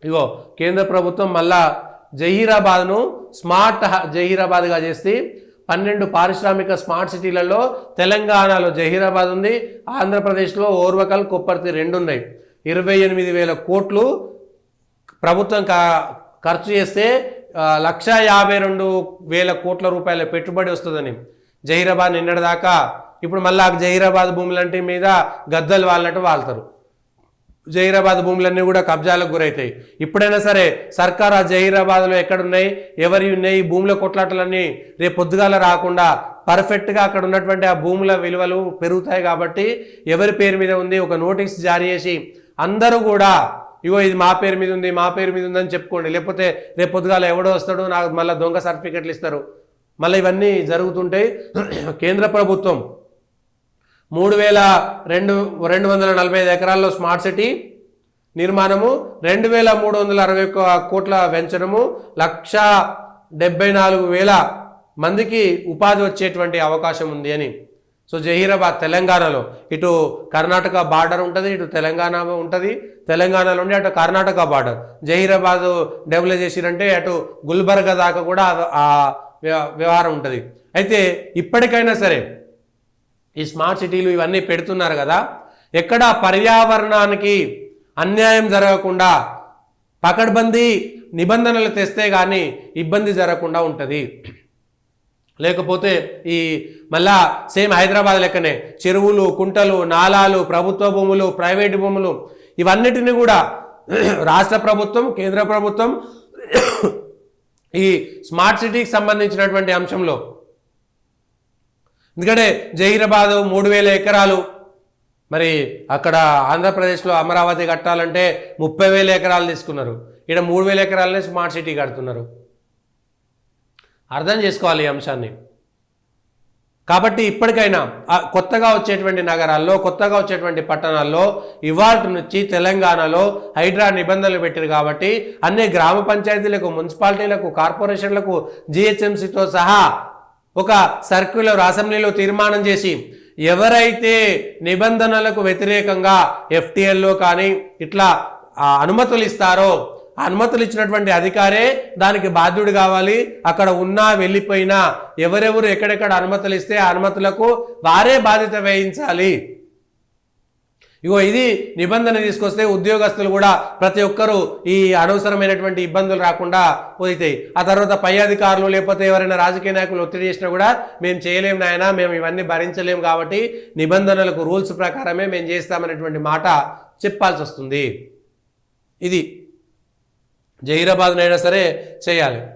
ఇగో కేంద్ర ప్రభుత్వం మళ్ళా జహీరాబాద్ను స్మార్ట్ జహీరాబాద్గా చేసి 12 పారిశ్రామిక స్మార్ట్ సిటీలలో తెలంగాణలో జహీరాబాద్ ఉంది, ఆంధ్రప్రదేశ్లో ఓర్వకల్, కొప్పర్తి 2 ఉన్నాయి. 28,000 కోట్లు ప్రభుత్వం ఖర్చు చేస్తే 1,52,000 కోట్ల రూపాయల పెట్టుబడి వస్తుందని జహీరాబాద్ నిన్నటిదాకా. ఇప్పుడు మళ్ళీ జహీరాబాద్ భూములంటి మీద గద్దలు వాళ్ళనట్టు వాళ్తారు. జహీరాబాద్ భూములన్నీ కూడా కబ్జాలకు గురవుతాయి. ఇప్పుడైనా సరే సర్కార్ ఆ జహీరాబాద్లో ఎక్కడున్నాయి, ఎవరి ఉన్నాయి, భూముల కొట్లాటలన్నీ రేపు పొద్దుగాల రాకుండా పర్ఫెక్ట్గా అక్కడ ఉన్నటువంటి ఆ భూముల విలువలు పెరుగుతాయి. కాబట్టి ఎవరి పేరు మీద ఉంది ఒక నోటీస్ జారీ చేసి అందరూ కూడా ఇగో ఇది మా పేరు మీద ఉంది, మా పేరు మీద ఉందని చెప్పుకోండి. లేకపోతే రేపు పొద్దుగాల ఎవడో వస్తాడో నాకు మళ్ళీ దొంగ సర్టిఫికెట్లు ఇస్తారు. మళ్ళీ ఇవన్నీ జరుగుతుంటాయి. కేంద్ర ప్రభుత్వం 3,245 ఎకరాల్లో స్మార్ట్ సిటీ నిర్మాణము, 2,361 కోట్ల వెంచడము, 1,74,000 మందికి ఉపాధి వచ్చేటువంటి అవకాశం ఉంది అని. సో జహీరాబాద్ తెలంగాణలో ఇటు కర్ణాటక బార్డర్ ఉంటుంది, ఇటు తెలంగాణ ఉంటుంది. తెలంగాణలో ఉండి అటు కర్ణాటక బార్డర్ జహీరాబాద్ డెవలప్ చేసిరంటే అటు గుల్బర్గా దాకా కూడా ఆ వ్యవహారం ఉంటుంది. అయితే ఇప్పటికైనా సరే ఈ స్మార్ట్ సిటీలు ఇవన్నీ పెడుతున్నారు కదా, ఎక్కడ పర్యావరణానికి అన్యాయం జరగకుండా పకడ్బందీ నిబంధనలు తెస్తే కానీ ఇబ్బంది జరగకుండా ఉంటుంది. లేకపోతే ఈ మళ్ళా సేమ్ హైదరాబాద్ లెక్కనే చెరువులు, కుంటలు, నాలాలు, ప్రభుత్వ భూములు, ప్రైవేటు భూములు ఇవన్నిటిని కూడా రాష్ట్ర ప్రభుత్వం, కేంద్ర ప్రభుత్వం ఈ స్మార్ట్ సిటీకి సంబంధించినటువంటి అంశంలో, ఎందుకంటే జహీరాబాద్ 3,000 ఎకరాలు, మరి అక్కడ ఆంధ్రప్రదేశ్లో అమరావతి కట్టాలంటే 30,000 ఎకరాలు తీసుకున్నారు. ఇక్కడ 3,000 ఎకరాలనే స్మార్ట్ సిటీ కడుతున్నారు. అర్థం చేసుకోవాలి ఈ అంశాన్ని. కాబట్టి ఇప్పటికైనా కొత్తగా వచ్చేటువంటి నగరాల్లో, కొత్తగా వచ్చేటువంటి పట్టణాల్లో ఇవాల్టి నుంచి తెలంగాణలో హైడ్రా నిబంధనలు పెట్టారు. కాబట్టి అన్ని గ్రామ పంచాయతీలకు, మున్సిపాలిటీలకు, కార్పొరేషన్లకు, జిహెచ్ఎంసీతో సహా ఒక సర్క్యులర్ అసెంబ్లీలో తీర్మానం చేసి ఎవరైతే నిబంధనలకు వ్యతిరేకంగా ఎఫ్టీఎల్లో కానీ ఇట్లా అనుమతులు ఇస్తారో ఆ అనుమతులు ఇచ్చినటువంటి అధికారే దానికి బాధ్యుడు కావాలి. అక్కడ ఉన్నా వెళ్ళిపోయినా ఎవరెవరు ఎక్కడెక్కడ అనుమతులు ఇస్తే ఆ అనుమతులకు వారే బాధ్యత వహించాలి. ఇగో ఇది నిబంధన తీసుకొస్తే ఉద్యోగస్తులు కూడా ప్రతి ఒక్కరూ ఈ అనవసరమైనటువంటి ఇబ్బందులు రాకుండా పోతాయి. ఆ తర్వాత పై అధికారులు లేకపోతే ఎవరైనా రాజకీయ నాయకులు ఒత్తిడి చేసినా కూడా మేము చేయలేము నాయన, మేము ఇవన్నీ భరించలేము, కాబట్టి నిబంధనలకు రూల్స్ ప్రకారమే మేము చేస్తామనేటువంటి మాట చెప్పాల్సి వస్తుంది. ఇది జహీరాబాద్నైనా సరే చేయాలి.